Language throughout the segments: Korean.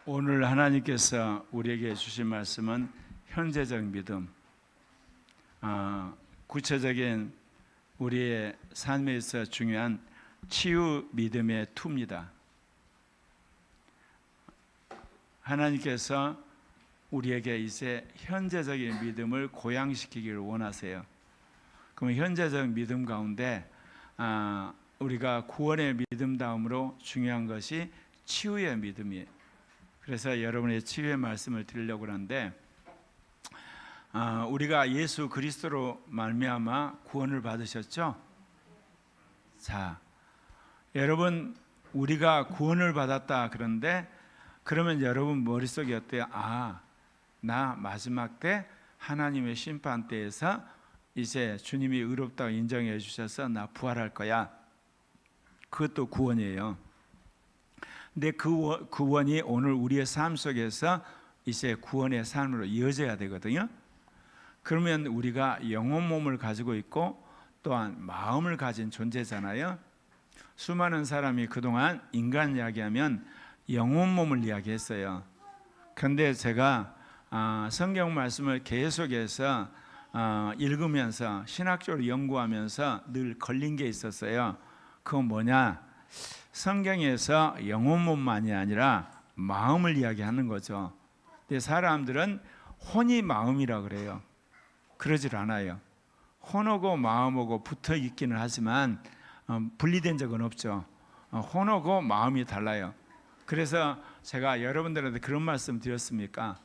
오늘 하나님께서 우리에게 주신 말씀은 현재적 믿음, 구체적인 우리의 삶에 있어 중요한 치유 믿음의 투입니다. 하나님께서 우리에게 이제 현재적인 믿음을 고양시키기를 원하세요. 그럼 현재적 믿음 가운데 우리가 구원의 믿음 다음으로 중요한 것이 치유의 믿음이에요. 그래서 여러분의 치유의 말씀을 드리려고 하는데, 우리가 예수 그리스도로 말미암아 구원을 받으셨죠? 자, 여러분, 우리가 구원을 받았다 그런데 그러면 여러분 머릿속에 어때요? 나 마지막 때 하나님의 심판 때에서 이제 주님이 의롭다고 인정해 주셔서 나 부활할 거야. 그것도 구원이에요. 근데 그 구원이 오늘 우리의 삶 속에서 이제 구원의 삶으로 이어져야 되거든요. 그러면 우리가 영혼 몸을 가지고 있고 또한 마음을 가진 존재잖아요. 수많은 사람이 그동안 인간 이야기하면 영혼 몸을 이야기했어요. 그런데 제가 성경 말씀을 계속해서 읽으면서 신학적으로 연구하면서 늘 걸린 게 있었어요. 그건 뭐냐? 성경에서 영혼 몸만이 아니라 마음을 이야기하는 거죠. 근데 사람들은 혼이 마음이라 그래요. 그러질 않아요. 혼하고 마음하고 붙어 있기는 하지만 분리된 적은 없죠. 혼하고 마음이 달라요. 그래서 제가 여러분들한테 그런 말씀 드렸습니까?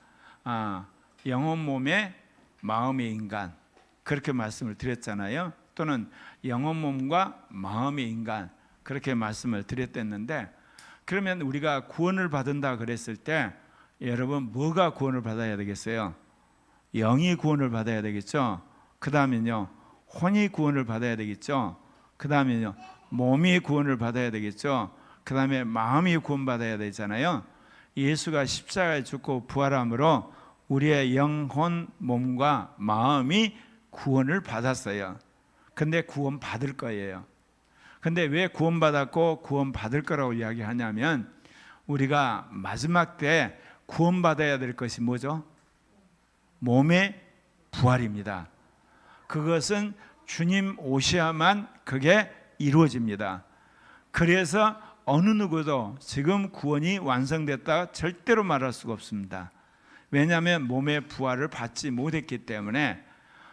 영혼 몸에 마음의 인간, 그렇게 말씀을 드렸잖아요. 또는 영혼 몸과 마음의 인간, 그렇게 말씀을 드렸댔는데, 그러면 우리가 구원을 받은다 그랬을 때 여러분 뭐가 구원을 받아야 되겠어요? 영이 구원을 받아야 되겠죠. 그 다음에는요, 혼이 구원을 받아야 되겠죠. 그 다음에는요, 몸이 구원을 받아야 되겠죠. 그 다음에 마음이 구원받아야 되잖아요. 예수가 십자가에 죽고 부활함으로 우리의 영혼, 몸과 마음이 구원을 받았어요. 근데 구원 받을 거예요. 근데 왜 구원받았고 구원받을 거라고 이야기하냐면, 우리가 마지막 때 구원받아야 될 것이 뭐죠? 몸의 부활입니다. 그것은 주님 오셔야만 그게 이루어집니다. 그래서 어느 누구도 지금 구원이 완성됐다 절대로 말할 수가 없습니다. 왜냐하면 몸의 부활을 받지 못했기 때문에.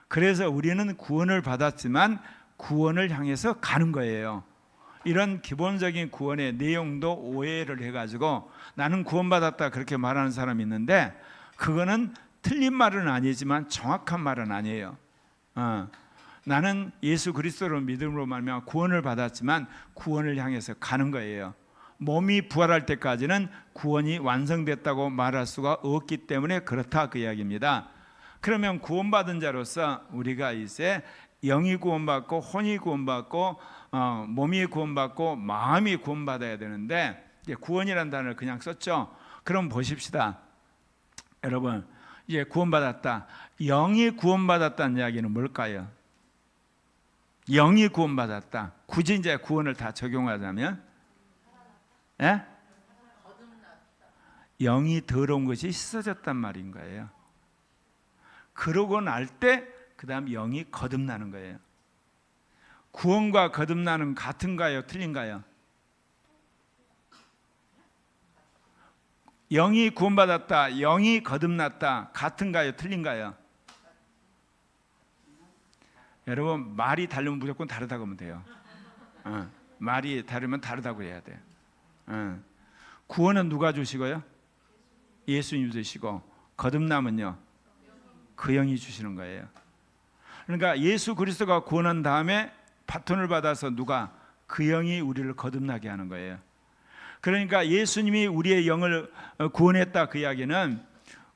그래서 우리는 구원을 받았지만 구원을 향해서 가는 거예요. 이런 기본적인 구원의 내용도 오해를 해가지고 나는 구원받았다 그렇게 말하는 사람이 있는데, 그거는 틀린 말은 아니지만 정확한 말은 아니에요. 나는 예수 그리스도로 믿음으로 말미암아 구원을 받았지만 구원을 향해서 가는 거예요. 몸이 부활할 때까지는 구원이 완성됐다고 말할 수가 없기 때문에 그렇다, 그 이야기입니다. 그러면 구원받은 자로서 우리가 이제 영이 구원받고 혼이 구원받고 몸이 구원받고 마음이 구원받아야 되는데, 구원이라는 단어를 그냥 썼죠. 그럼 보십시다. 여러분, 이제 구원받았다. 영이 구원받았다는 이야기는 뭘까요? 영이 구원받았다. 굳이 이제 구원을 다 적용하자면, 영이 더러운 것이 씻어졌단 말인 거예요. 그러고 날 때 그 다음 영이 거듭나는 거예요. 구원과 거듭나는 같은가요? 틀린가요? 영이 구원받았다, 영이 거듭났다, 같은가요? 틀린가요? 여러분, 말이 다르면 무조건 다르다고 하면 돼요. 말이 다르면 다르다고 해야 돼요. 구원은 누가 주시고요? 예수님 주시고, 거듭남은요, 그 영이 주시는 거예요. 그러니까 예수 그리스도가 구원한 다음에 바톤을 받아서 누가? 그 영이 우리를 거듭나게 하는 거예요. 그러니까 예수님이 우리의 영을 구원했다, 그 이야기는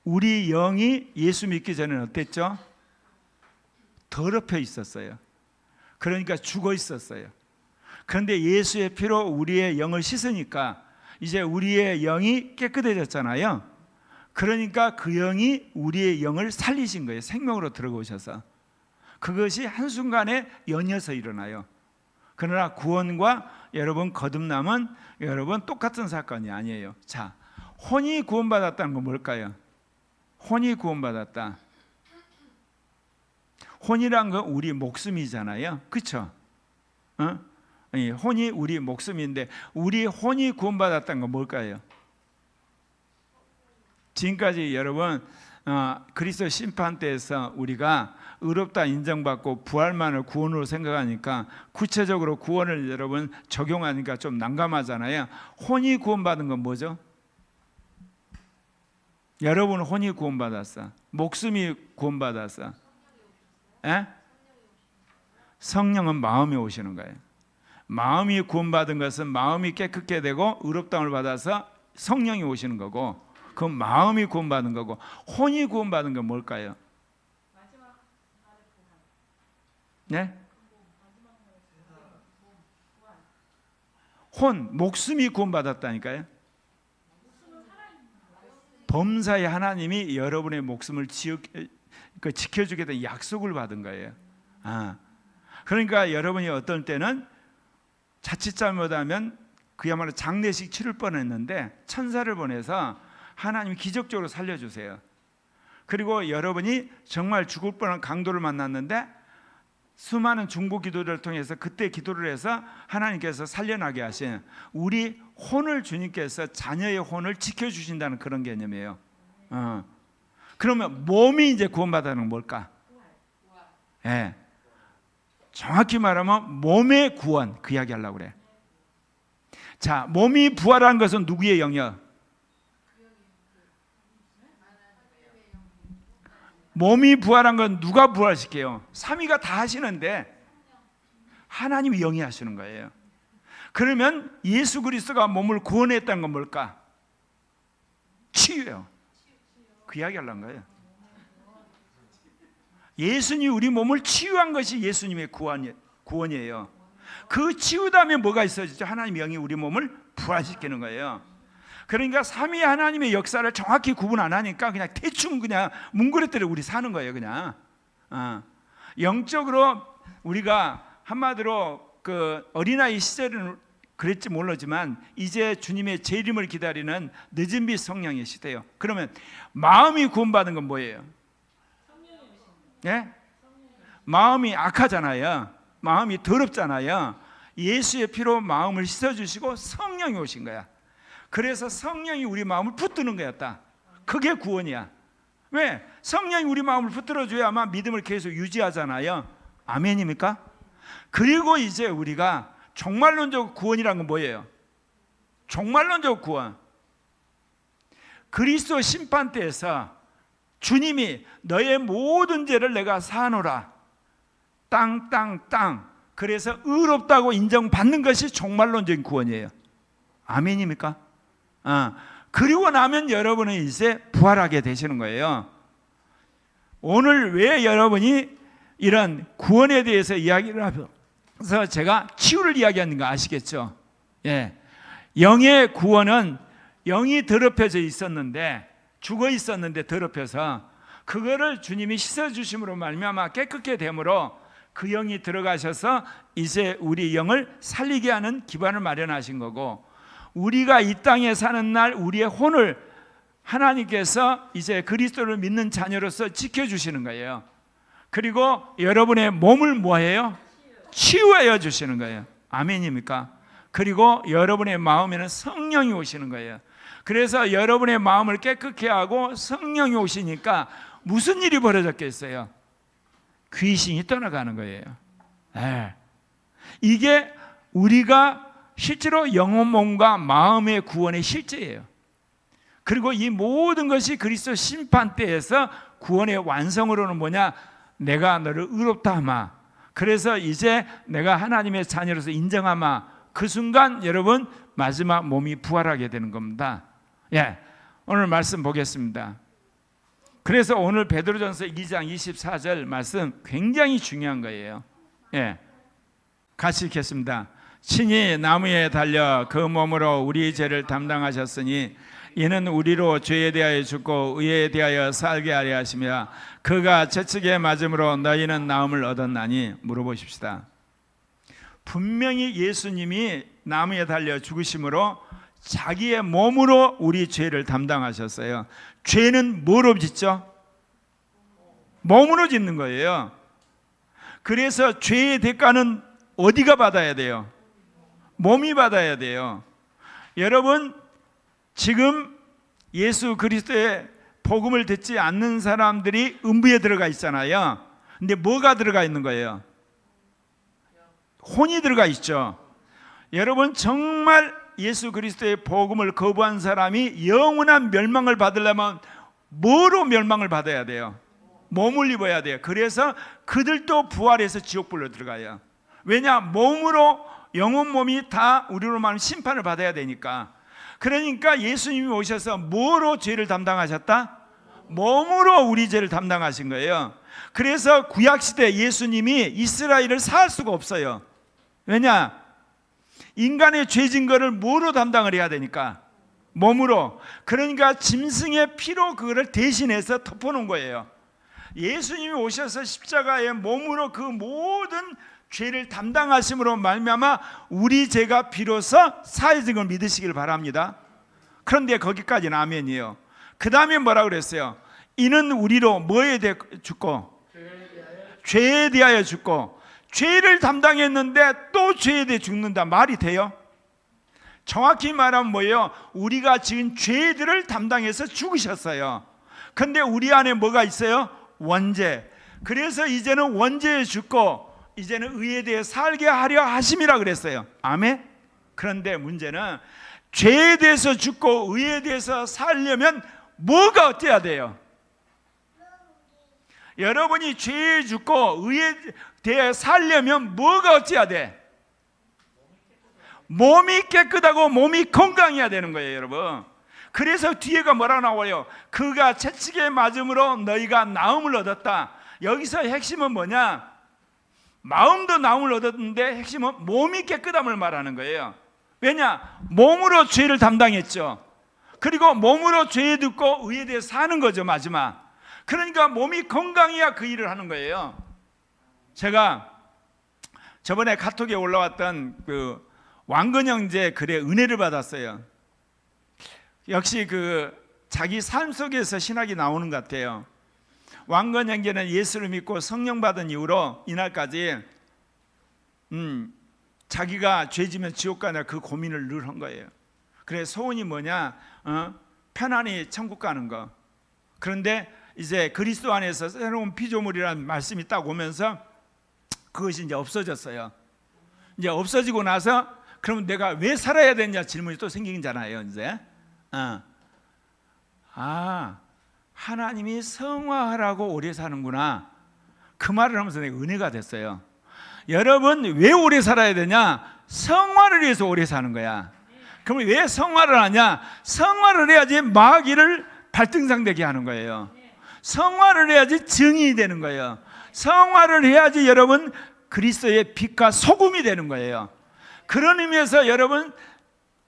우리 영이 예수 믿기 전에는 어땠죠? 더럽혀 있었어요. 그러니까 죽어 있었어요. 그런데 예수의 피로 우리의 영을 씻으니까 이제 우리의 영이 깨끗해졌잖아요. 그러니까 그 영이 우리의 영을 살리신 거예요. 생명으로 들어오셔서. 그것이 한순간에 연이어서 일어나요. 그러나 구원과 여러분 거듭남은 여러분 똑같은 사건이 아니에요. 자, 혼이 구원받았다는 건 뭘까요? 혼이 구원받았다. 혼이란 건 우리 목숨이잖아요. 그렇죠? 혼이 우리 목숨인데 우리 혼이 구원받았다는 건 뭘까요? 지금까지 여러분 그리스도 심판대에서 우리가 의롭다 인정받고 부활만을 구원으로 생각하니까 구체적으로 구원을 여러분 적용하니까 좀 난감하잖아요. 혼이 구원받은 건 뭐죠? 여러분 혼이 구원받았어. 목숨이 구원받았어. 에? 성령은 마음에 오시는 거예요. 마음이 구원받은 것은 마음이 깨끗게 되고 의롭다움을 받아서 성령이 오시는 거고, 그건 마음이 구원받은 거고, 혼이 구원받은 건 뭘까요? 네? 혼, 목숨이 구원받았다니까요. 범사의 하나님이 여러분의 목숨을 지켜주겠다는 약속을 받은 거예요. 그러니까 여러분이 어떤 때는 자칫 잘못하면 그야말로 장례식 치를 뻔했는데 천사를 보내서 하나님이 기적적으로 살려주세요. 그리고 여러분이 정말 죽을 뻔한 강도를 만났는데 수많은 중보 기도를 통해서 그때 기도를 해서 하나님께서 살려나게 하신 우리 혼을 주님께서 자녀의 혼을 지켜주신다는 그런 개념이에요. 그러면 몸이 이제 구원받는 건 뭘까? 예. 정확히 말하면 몸의 구원, 그 이야기 하려고 그래. 자, 몸이 부활한 것은 누구의 영역? 몸이 부활한 건 누가 부활시켜요? 삼위가 다 하시는데 하나님이 영이 하시는 거예요. 그러면 예수 그리스도가 몸을 구원했다는 건 뭘까? 치유예요. 그 이야기 하려는 거예요. 예수님이 우리 몸을 치유한 것이 예수님의 구원이에요. 그 치유다음에 뭐가 있어지죠? 하나님 영이 우리 몸을 부활시키는 거예요. 그러니까 삼위 하나님의 역사를 정확히 구분 안 하니까 그냥 대충 그냥 뭉그레뜨려 우리 사는 거예요. 그냥 영적으로 우리가 한마디로 그 어린아이 시절은 그랬지 모르지만 이제 주님의 재림을 기다리는 늦은 빛 성령의 시대예요. 그러면 마음이 구원받은 건 뭐예요? 예? 마음이 악하잖아요. 마음이 더럽잖아요. 예수의 피로 마음을 씻어주시고 성령이 오신 거야. 그래서 성령이 우리 마음을 붙드는 거였다. 그게 구원이야. 왜? 성령이 우리 마음을 붙들어줘야만 믿음을 계속 유지하잖아요. 아멘입니까? 그리고 이제 우리가 종말론적 구원이란 건 뭐예요? 종말론적 구원. 그리스도 심판대에서 주님이 너의 모든 죄를 내가 사하노라. 땅. 그래서 의롭다고 인정받는 것이 종말론적인 구원이에요. 아멘입니까? 그리고 나면 여러분은 이제 부활하게 되시는 거예요. 오늘 왜 여러분이 이런 구원에 대해서 이야기를 하면서 제가 치유를 이야기하는 거 아시겠죠? 예. 영의 구원은 영이 더럽혀져 있었는데 죽어 있었는데 더럽혀서 그거를 주님이 씻어주심으로 말미암아 깨끗게 됨으로 그 영이 들어가셔서 이제 우리 영을 살리게 하는 기반을 마련하신 거고, 우리가 이 땅에 사는 날 우리의 혼을 하나님께서 이제 그리스도를 믿는 자녀로서 지켜주시는 거예요. 그리고 여러분의 몸을 뭐해요? 치유하여 주시는 거예요. 아멘입니까? 그리고 여러분의 마음에는 성령이 오시는 거예요. 그래서 여러분의 마음을 깨끗게 하고 성령이 오시니까 무슨 일이 벌어졌겠어요? 귀신이 떠나가는 거예요. 네. 이게 우리가 실제로 영혼 몸과 마음의 구원의 실제예요. 그리고 이 모든 것이 그리스도 심판대에서 구원의 완성으로는 뭐냐? 내가 너를 의롭다 하마. 그래서 이제 내가 하나님의 자녀로서 인정하마. 그 순간 여러분 마지막 몸이 부활하게 되는 겁니다. 예, 오늘 말씀 보겠습니다. 그래서 오늘 베드로전서 2장 24절 말씀 굉장히 중요한 거예요. 예, 같이 읽겠습니다. 친히 나무에 달려 그 몸으로 우리 죄를 담당하셨으니 이는 우리로 죄에 대하여 죽고 의에 대하여 살게 하려 하시며 그가 채찍에 맞음으로 너희는 나음을 얻었나니 물어보십시다. 분명히 예수님이 나무에 달려 죽으심으로 자기의 몸으로 우리 죄를 담당하셨어요. 죄는 뭐로 짓죠? 몸으로 짓는 거예요. 그래서 죄의 대가는 어디가 받아야 돼요? 몸이 받아야 돼요. 여러분, 지금 예수 그리스도의 복음을 듣지 않는 사람들이 음부에 들어가 있잖아요. 근데 뭐가 들어가 있는 거예요? 혼이 들어가 있죠. 여러분, 정말 예수 그리스도의 복음을 거부한 사람이 영원한 멸망을 받으려면 뭐로 멸망을 받아야 돼요? 몸을 입어야 돼요. 그래서 그들도 부활해서 지옥불로 들어가요. 왜냐? 몸으로, 영혼 몸이 다 우리로 말하면 심판을 받아야 되니까. 그러니까 예수님이 오셔서 뭐로 죄를 담당하셨다? 몸으로 우리 죄를 담당하신 거예요. 그래서 구약시대 예수님이 이스라엘을 사할 수가 없어요. 왜냐? 인간의 죄진 거를 뭐로 담당을 해야 되니까? 몸으로. 그러니까 짐승의 피로 그거를 대신해서 덮어놓은 거예요. 예수님이 오셔서 십자가에 몸으로 그 모든 죄를 담당하심으로 말미암아 우리 죄가 비로소 사해진 걸 믿으시길 바랍니다. 그런데 거기까지는 아멘이에요. 그 다음에 뭐라 그랬어요? 이는 우리로 뭐에 대해 죽고? 죄에 대하여 죽고. 죄를 담당했는데 또 죄에 대해 죽는다. 말이 돼요? 정확히 말하면 뭐예요? 우리가 지은 죄들을 담당해서 죽으셨어요. 근데 우리 안에 뭐가 있어요? 원죄. 그래서 이제는 원죄에 죽고 이제는 의에 대해 살게 하려 하심이라 그랬어요. 아멘? 그런데 문제는 죄에 대해서 죽고 의에 대해서 살려면 뭐가 어때야 돼요? 여러분이 죄에 죽고 의에 대해 살려면 뭐가 어때야 돼? 몸이 깨끗하고 몸이 건강해야 되는 거예요, 여러분. 그래서 뒤에가 뭐라 나와요? 그가 채찍에 맞음으로 너희가 나음을 얻었다. 여기서 핵심은 뭐냐? 마음도 나음을 얻었는데 핵심은 몸이 깨끗함을 말하는 거예요. 왜냐? 몸으로 죄를 담당했죠. 그리고 몸으로 죄에 듣고 의에 대해 사는 거죠, 마지막. 그러니까 몸이 건강해야 그 일을 하는 거예요. 제가 저번에 카톡에 올라왔던 그 왕건 형제 글에 은혜를 받았어요. 역시 그 자기 삶 속에서 신학이 나오는 것 같아요. 왕건 형제는 예수를 믿고 성령 받은 이후로 이날까지 자기가 죄지면 지옥 가냐 그 고민을 늘 한 거예요. 그래서 소원이 뭐냐? 편안히 천국 가는 거. 그런데 이제 그리스도 안에서 새로운 피조물이라는 말씀이 딱 오면서 그것이 이제 없어졌어요. 이제 없어지고 나서 그럼 내가 왜 살아야 되냐 질문이 또 생기잖아요. 이제 하나님이 성화하라고 오래 사는구나. 그 말을 하면서 내가 은혜가 됐어요. 여러분, 왜 오래 살아야 되냐? 성화를 위해서 오래 사는 거야. 그럼 왜 성화를 하냐? 성화를 해야지 마귀를 발등상되게 하는 거예요. 성화를 해야지 증인이 되는 거예요. 성화를 해야지 여러분 그리스도의 빛과 소금이 되는 거예요. 그런 의미에서 여러분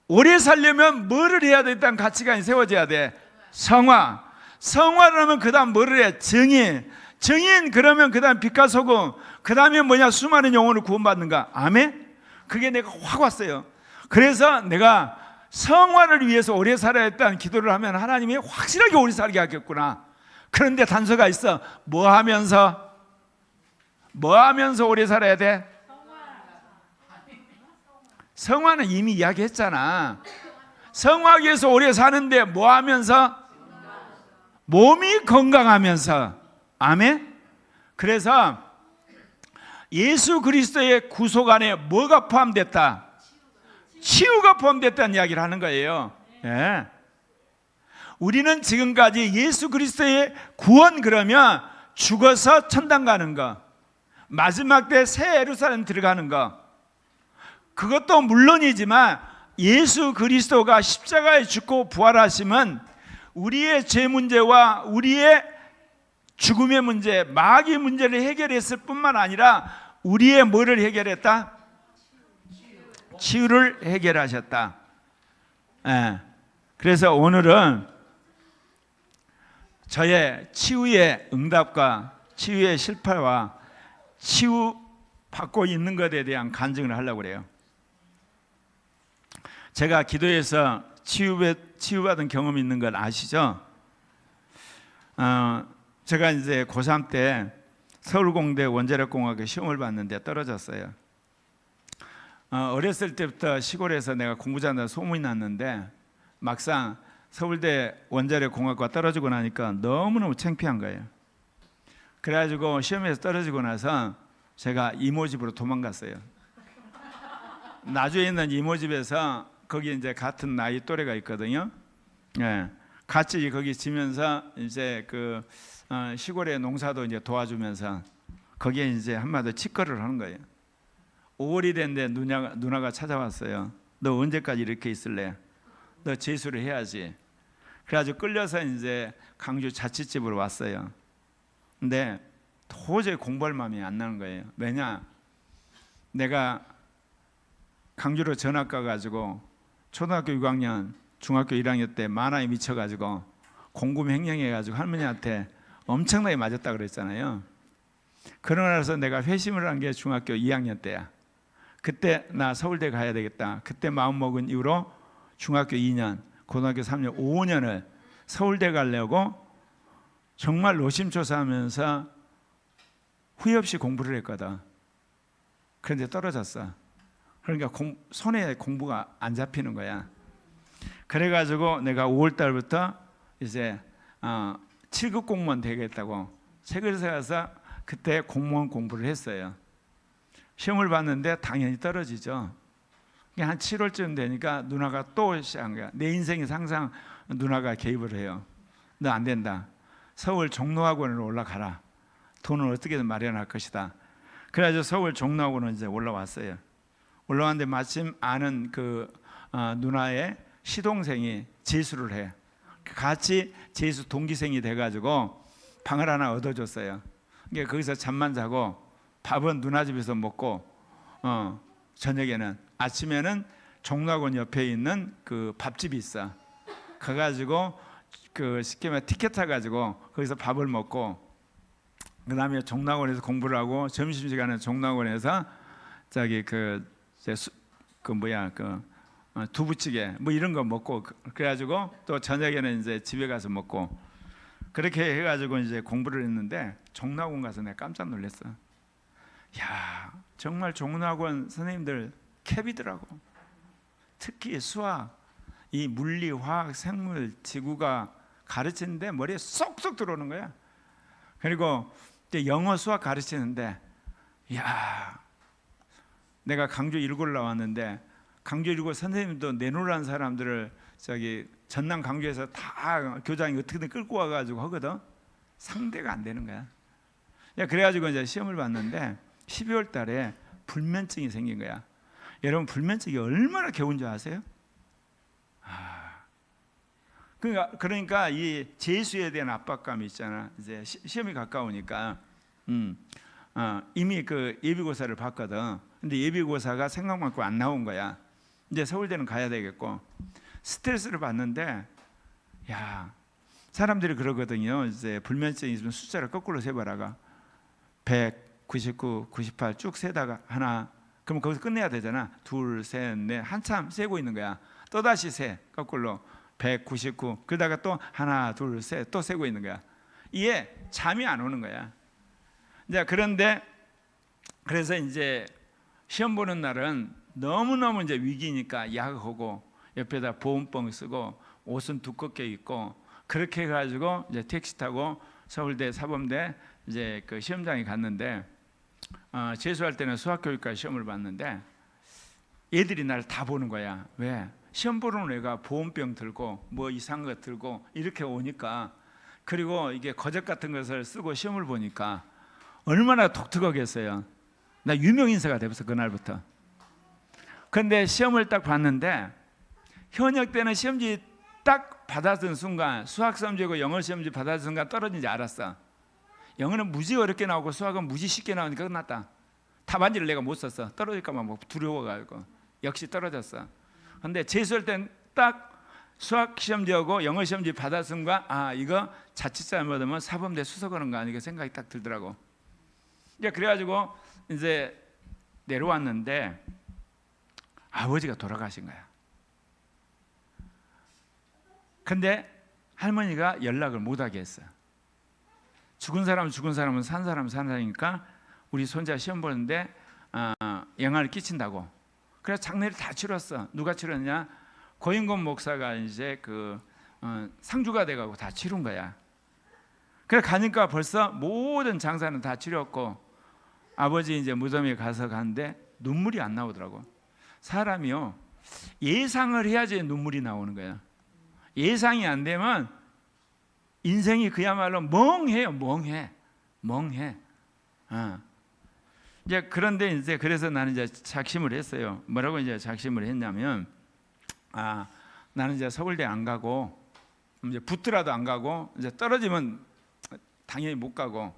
오래 살려면 뭐를 해야 된다는 가치관이 세워져야 돼? 성화. 성화를 하면 그 다음 뭐를 해? 증인. 증인 그러면 그 다음 빛과 소금. 그 다음에 뭐냐? 수많은 영혼을 구원받는가? 아멘? 그게 내가 확 왔어요. 그래서 내가 성화를 위해서 오래 살아야 했다는 기도를 하면 하나님이 확실하게 오래 살게 하겠구나. 그런데 단서가 있어. 뭐 하면서 오래 살아야 돼? 성화는 이미 이야기했잖아. 성화하기 위해서 오래 사는데 뭐 하면서? 몸이 건강하면서. 아멘? 그래서 예수 그리스도의 구속 안에 뭐가 포함됐다? 치유가 포함됐다는 이야기를 하는 거예요. 예. 우리는 지금까지 예수 그리스도의 구원 그러면 죽어서 천당 가는 거, 마지막 때 새 예루살렘 들어가는 거, 그것도 물론이지만 예수 그리스도가 십자가에 죽고 부활하심은 우리의 죄 문제와 우리의 죽음의 문제, 마귀 문제를 해결했을 뿐만 아니라 우리의 뭐를 해결했다? 치유를 해결하셨다. 예. 그래서 오늘은 저의 치유의 응답과 치유의 실패와 치유 받고 있는 것에 대한 간증을 하려고 그래요. 제가 기도해서 치유받은 경험이 있는 걸 아시죠? 제가 이제 고3 때 서울공대 원자력공학과 시험을 봤는데 떨어졌어요. 어렸을 때부터 시골에서 내가 공부 잘한다 소문이 났는데 막상 서울대 원자력공학과 떨어지고 나니까 너무너무 창피한 거예요. 그래가지고 시험에서 떨어지고 나서 제가 이모 집으로 도망갔어요. 나주에 있는 이모 집에서 거기 이제 같은 나이 또래가 있거든요. 예, 같이 거기 지면서 이제 그 시골의 농사도 이제 도와주면서 거기에 이제 한마디로 치과를 하는 거예요. 5월이 됐는데 누나가 찾아왔어요. 너 언제까지 이렇게 있을래? 너 재수를 해야지. 그래가지고 끌려서 이제 강주 자취집으로 왔어요. 근데 도저히 공부할 마음이 안 나는 거예요. 왜냐? 내가 강주로 전학 가가지고 초등학교 6학년, 중학교 1학년 때 만화에 미쳐가지고 공금 횡령해가지고 할머니한테 엄청나게 맞았다 그랬잖아요. 그러고 나서 내가 회심을 한 게 중학교 2학년 때야. 그때 나 서울대 가야 되겠다. 그때 마음 먹은 이후로 중학교 2년, 고등학교 3년, 5년을 서울대 가려고 정말 노심초사하면서 후회 없이 공부를 했거든. 그런데 떨어졌어. 그러니까 손에 공부가 안 잡히는 거야. 그래가지고 내가 5월 달부터 이제 7급 공무원 되겠다고 책을 사서 그때 공무원 공부를 했어요. 시험을 봤는데 당연히 떨어지죠. 한 7월쯤 되니까 누나가 또 시작한 거야. 내 인생에서 항상 누나가 개입을 해요. 너 안 된다. 서울 종로학원으로 올라가라. 돈을 어떻게든 마련할 것이다. 그래가지고 서울 종로학원으로 이제 올라왔어요. 올라왔는데 마침 아는 그 누나의 시동생이 재수를 해. 같이 재수 동기생이 돼가지고 방을 하나 얻어줬어요. 그러니까 거기서 잠만 자고 밥은 누나 집에서 먹고 저녁에는 아침에는 종로학원 옆에 있는 그 밥집이 있어. 가가지고 그 쉽게 말해 티켓 타가지고 거기서 밥을 먹고 그다음에 종로학원에서 공부를 하고 점심시간에 종로학원에서 저기 그 두부찌개 뭐 이런 거 먹고 그래가지고 또 저녁에는 이제 집에 가서 먹고 그렇게 해가지고 이제 공부를 했는데 종로학원 가서 내가 깜짝 놀랐어. 야, 정말 종로학원 선생님들 캡이더라고. 특히 수학, 이 물리, 화학, 생물, 지구가 가르치는데 머리에 쏙쏙 들어오는 거야. 그리고 이제 영어, 수학 가르치는데, 야, 내가 강주 1고를 나왔는데 강주 1고 선생님도 내노라는 사람들을 저기 전남 강주에서 다 교장이 어떻게든 끌고 와가지고 하거든. 상대가 안 되는 거야. 그래가지고 이제 시험을 봤는데 12월 달에 불면증이 생긴 거야. 여러분 불면증이 얼마나 겨운 줄 아세요? 그러니까 이 재수에 대한 압박감이 있잖아. 이제 시험이 가까우니까 이미 그 예비고사를 봤거든. 근데 예비고사가 생각만큼 안 나온 거야. 이제 서울대는 가야 되겠고 스트레스를 받는데 야 사람들이 그러거든요. 이제 불면증이 있으면 숫자를 거꾸로 세봐라가 100, 99, 98 쭉 세다가 하나 그럼 거기서 끝내야 되잖아. 둘, 셋, 넷 한참 세고 있는 거야. 또 다시 세 거꾸로 199 그러다가 또 하나, 둘, 셋 또 세고 있는 거야. 이게 잠이 안 오는 거야. 이제 그런데 그래서 이제 시험 보는 날은 너무너무 이제 위기니까 약하고 옆에다 보온병 쓰고 옷은 두껍게 입고 그렇게 해가지고 이제 택시 타고 서울대 사범대 이제 그 시험장에 갔는데 재수할 때는 수학교육과 시험을 봤는데 애들이 날 다 보는 거야. 왜? 시험 보는 애가 보온병 들고 뭐 이상한 거 들고 이렇게 오니까 그리고 이게 거적 같은 것을 쓰고 시험을 보니까 얼마나 독특하겠어요. 나 유명 인사가 돼서 그날부터. 그런데 시험을 딱 봤는데 현역 때는 시험지 딱 받았던 순간 수학 시험지고 영어 시험지 받았던 순간 떨어진지 알았어. 영어는 무지 어렵게 나오고 수학은 무지 쉽게 나오니까 끝났다. 답안지를 내가 못 썼어. 떨어질까 봐 뭐 두려워가지고 역시 떨어졌어. 그런데 재수할 땐 딱 수학 시험지하고 영어 시험지 받았던 순간 이거 자칫 잘못하면 사범대 수석하는 거 아니까 생각이 딱 들더라고. 그래가지고 이제 내려왔는데 아버지가 돌아가신 거야. 근데 할머니가 연락을 못하게 했어요. 죽은 사람은 산 사람은 산 사람이니까 우리 손자 시험 보는데 영향을 끼친다고. 그래서 장례를 다 치렀어. 누가 치렀냐? 고인권 목사가 이제 상주가 돼가고 다 치른 거야. 그래 가니까 벌써 모든 장사는 다 치렀고 아버지 이제 무덤에 가서 가는데 눈물이 안 나오더라고. 사람이요 예상을 해야지 눈물이 나오는 거야. 예상이 안 되면 인생이 그야말로 멍해요. 멍해. 이제 그런데 이제 그래서 나는 이제 작심을 했어요. 뭐라고 이제 작심을 했냐면 나는 이제 서울대 안 가고 이제 붙더라도 안 가고 이제 떨어지면 당연히 못 가고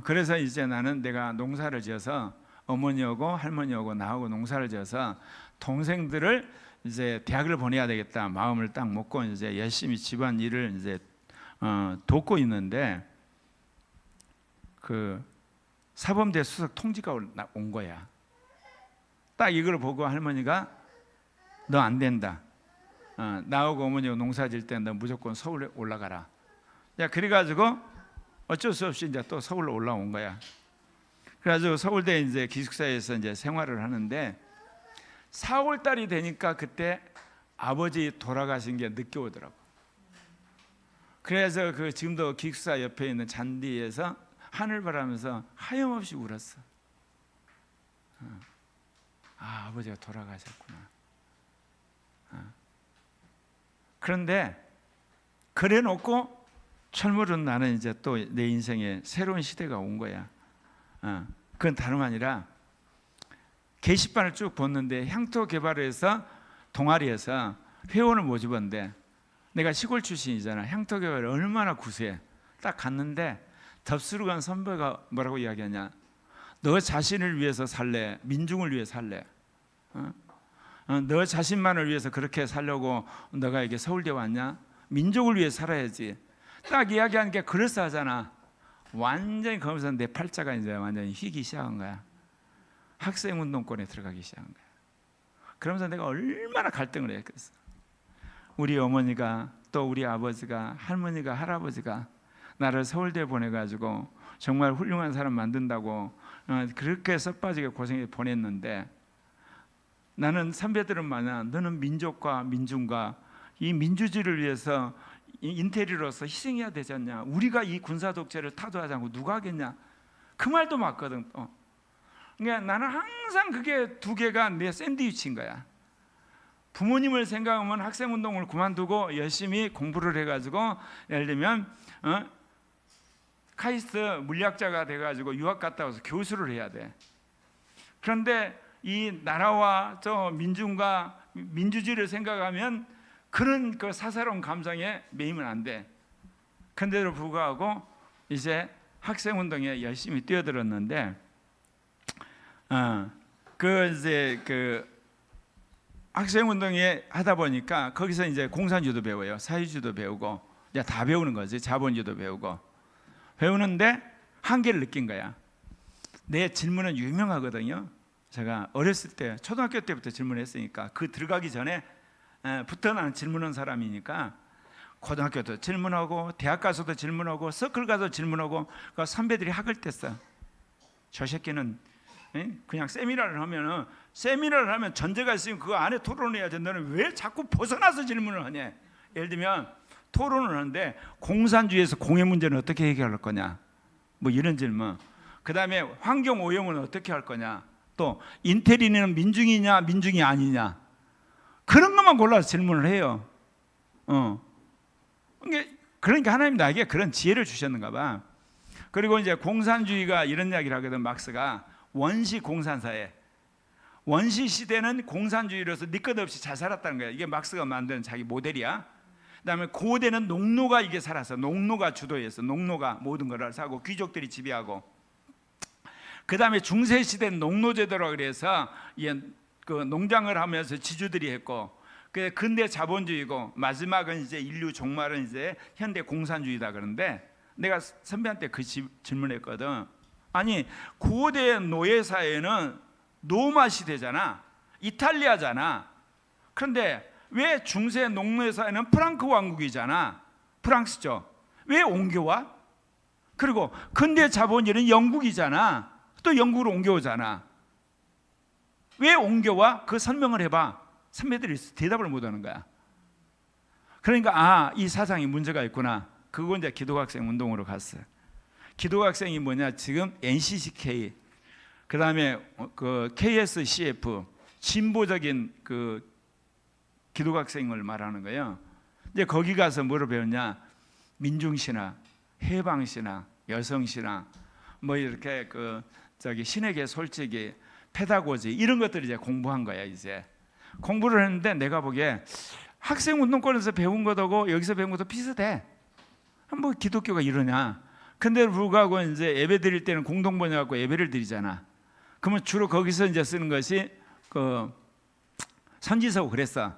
그래서 이제 나는 내가 농사를 지어서 어머니하고 할머니하고 나하고 농사를 지어서 동생들을 이제 대학을 보내야 되겠다 마음을 딱 먹고 이제 열심히 집안 일을 이제 돕고 있는데 그 사범대 수석 통지가 온 거야. 딱 이걸 보고 할머니가 너 안 된다. 나하고 어머니하고 농사 질 때 너 무조건 서울에 올라가라. 야 그래가지고 어쩔 수 없이 이제 또 서울로 올라온 거야. 그래가지고 서울대 이제 기숙사에서 이제 생활을 하는데 4월 달이 되니까 그때 아버지 돌아가신 게 늦게 오더라고. 그래서 그 지금도 기숙사 옆에 있는 잔디에서 하늘 바라면서 하염없이 울었어. 아버지가 돌아가셨구나. 그런데 그래놓고 철물은 나는 이제 또 내 인생에 새로운 시대가 온 거야. 그건 다름 아니라 게시판을 쭉 봤는데 향토 개발에서 동아리에서 회원을 모집한데 내가 시골 출신이잖아. 향토 개발이 얼마나 구수해. 딱 갔는데 덥수룩 한 선배가 뭐라고 이야기하냐. 너 자신을 위해서 살래? 민중을 위해 살래? 너 자신만을 위해서 그렇게 살려고 너가 이게 서울대 왔냐? 민족을 위해 살아야지. 딱 이야기하는 게 그럴싸하잖아. 완전히 거기서 내 팔자가 이제 완전히 휘기 시작한 거야. 학생운동권에 들어가기 시작한 거야. 그러면서 내가 얼마나 갈등을 했겠어. 우리 어머니가 또 우리 아버지가 할머니가 할아버지가 나를 서울대 보내가지고 정말 훌륭한 사람 만든다고 그렇게 썩빠지게 고생해 보냈는데 나는 선배들은 많아. 너는 민족과 민중과 이 민주주의를 위해서 인테리어로서 희생해야 되지 않냐. 우리가 이 군사 독재를 타도하지 않고 누가 하겠냐. 그 말도 맞거든. 그러니까 나는 항상 그게 두 개가 내 샌드위치인 거야. 부모님을 생각하면 학생운동을 그만두고 열심히 공부를 해가지고 예를 들면 카이스트 물리학자가 돼가지고 유학 갔다 와서 교수를 해야 돼. 그런데 이 나라와 저 민중과 민주주의를 생각하면 그런 그 사사로운 감정에 매이면 안 돼. 그런데도 불구하고 이제 학생운동에 열심히 뛰어들었는데 그 학생운동에 하다 보니까 거기서 이제 공산주의도 배워요. 사회주의도 배우고 이제 다 배우는 거지. 자본주의도 배우는데 한계를 느낀 거야. 내 질문은 유명하거든요. 제가 어렸을 때 초등학교 때부터 질문했으니까 그 들어가기 전에 부터 나는 질문한 사람이니까 고등학교 때 질문하고 대학 가서도 질문하고 서클 가서 질문하고 그 선배들이 학을 뗐어. 저 새끼는 그냥 세미나를 하면 전제가 있으면 그거 안에 토론을 해야지. 너는 왜 자꾸 벗어나서 질문을 하냐. 예를 들면 토론을 하는데 공산주의에서 공해 문제는 어떻게 해결할 거냐. 뭐 이런 질문. 그 다음에 환경 오염은 어떻게 할 거냐. 또 인테리어는 민중이냐 민중이 아니냐. 그런 것만 골라서 질문을 해요. 그러니까 하나님 나에게 그런 지혜를 주셨는가 봐. 그리고 이제 공산주의가 이런 이야기를 하거든. 막스가 원시 공산사회. 원시 시대는 공산주의로서 니것 없이 잘 살았다는 거야. 이게 막스가 만든 자기 모델이야. 그다음에 고대는 농노가 이게 살았어. 농노가 주도했어. 농노가 모든 걸 하고 귀족들이 지배하고. 그다음에 중세 시대는 농노제도라 그래서 그 농장을 하면서 지주들이 했고, 그 근대 자본주의고, 마지막은 이제 인류 종말은 이제 현대 공산주의다. 그런데 내가 선배한테 그 질문했거든. 아니 고대 노예 사회는 로마 시대잖아. 이탈리아잖아. 그런데 왜 중세 농노의 사회는 프랑크 왕국이잖아. 프랑스죠. 왜 옮겨와? 그리고 근대 자본주의는 영국이잖아. 또 영국으로 옮겨오잖아. 왜 옮겨와? 그 설명을 해봐. 선배들이 대답을 못하는 거야. 그러니까 이 사상이 문제가 있구나. 그거 이제 기독학생 운동으로 갔어요. 기독학생이 뭐냐? 지금 NCCK, 그 다음에 그 KSCF, 진보적인 그 기독학생을 말하는 거예요. 이제 거기 가서 뭐를 배웠냐? 민중신화, 해방신화, 여성신화, 뭐 이렇게 신에게 솔직히 페다고지 이런 것들을 이제 공부한 거야. 이제 공부를 했는데 내가 보기에 학생 운동권에서 배운 것하고 여기서 배운 것도 비슷해. 뭐 기독교가 이러냐? 근데 불구하고 이제 예배 드릴 때는 공동 번역하고 예배를 드리잖아. 그러면 주로 거기서 이제 쓰는 것이 그 선지서고 그랬어.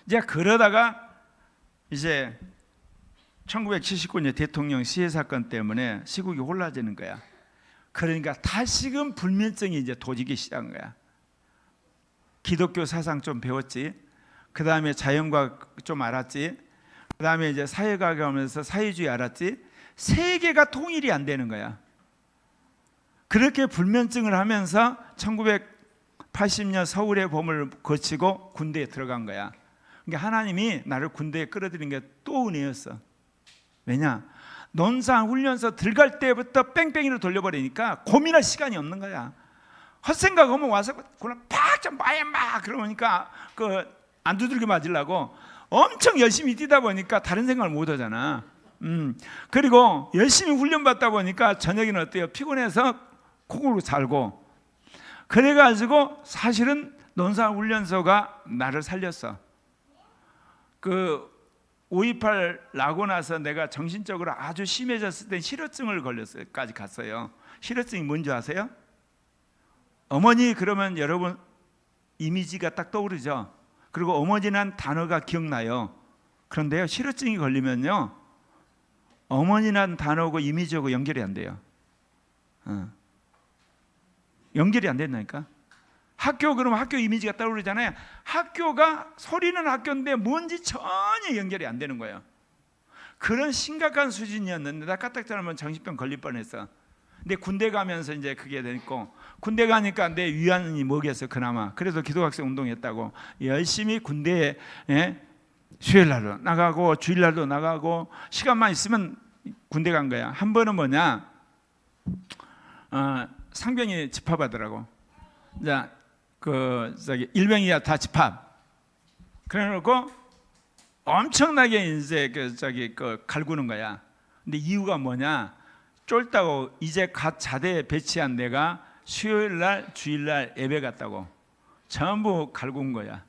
이제 그러다가 이제 1979년 대통령 시해 사건 때문에 시국이 혼란해지는 거야. 그러니까 다시금 불면증이 이제 도지기 시작한 거야. 기독교 사상 좀 배웠지. 그 다음에 자연과학 좀 알았지. 그 다음에 이제 사회과학을 하면서 사회주의 알았지. 세 개가 통일이 안 되는 거야. 그렇게 불면증을 하면서 1980년 서울의 봄을 거치고 군대에 들어간 거야. 그러니까 하나님이 나를 군대에 끌어들인 게 또 은혜였어. 왜냐? 논산 훈련소 들어갈 때부터 뺑뺑이로 돌려버리니까 고민할 시간이 없는 거야. 헛생각하면 와서 그냥 팍좀 막 그러니까 안 두들겨 맞으려고 엄청 열심히 뛰다 보니까 다른 생각을 못 하잖아. 그리고 열심히 훈련 받다 보니까 저녁에는 어때요? 피곤해서 코골고 자고. 그래가지고 사실은 논산 훈련소가 나를 살렸어. 5.28 나고 나서 내가 정신적으로 아주 심해졌을 때 실어증을 걸렸어요까지 갔어요. 실어증이 뭔지 아세요? 어머니 그러면 여러분 이미지가 딱 떠오르죠. 그리고 어머니란 단어가 기억나요. 그런데요, 실어증이 걸리면요, 어머니란 단어하고 이미지하고 연결이 안 돼요. 연결이 안 된다니까. 학교 그러면 학교 이미지가 떠오르잖아요. 학교가 소리는 학교인데 뭔지 전혀 연결이 안 되는 거예요. 그런 심각한 수준이었는데 나 까딱 잘하면 정신병 걸릴 뻔했어. 근데 군대 가면서 이제 그게 됐고, 군대 가니까 내 위안이 뭐겠어 그나마. 그래서 기독학생 운동했다고 열심히 군대에 수요일날도 나가고 주일날도 나가고 시간만 있으면 군대 간 거야. 한 번은 뭐냐, 상병이 집합하더라고. 자, 일병이야 다 집합. 그래놓고 엄청나게 이제 갈구는 거야. 근데 이유가 뭐냐? 쫄다고 이제 갓 자대에 배치한 내가 수요일날 주일날 예배 갔다고 전부 갈군 거야.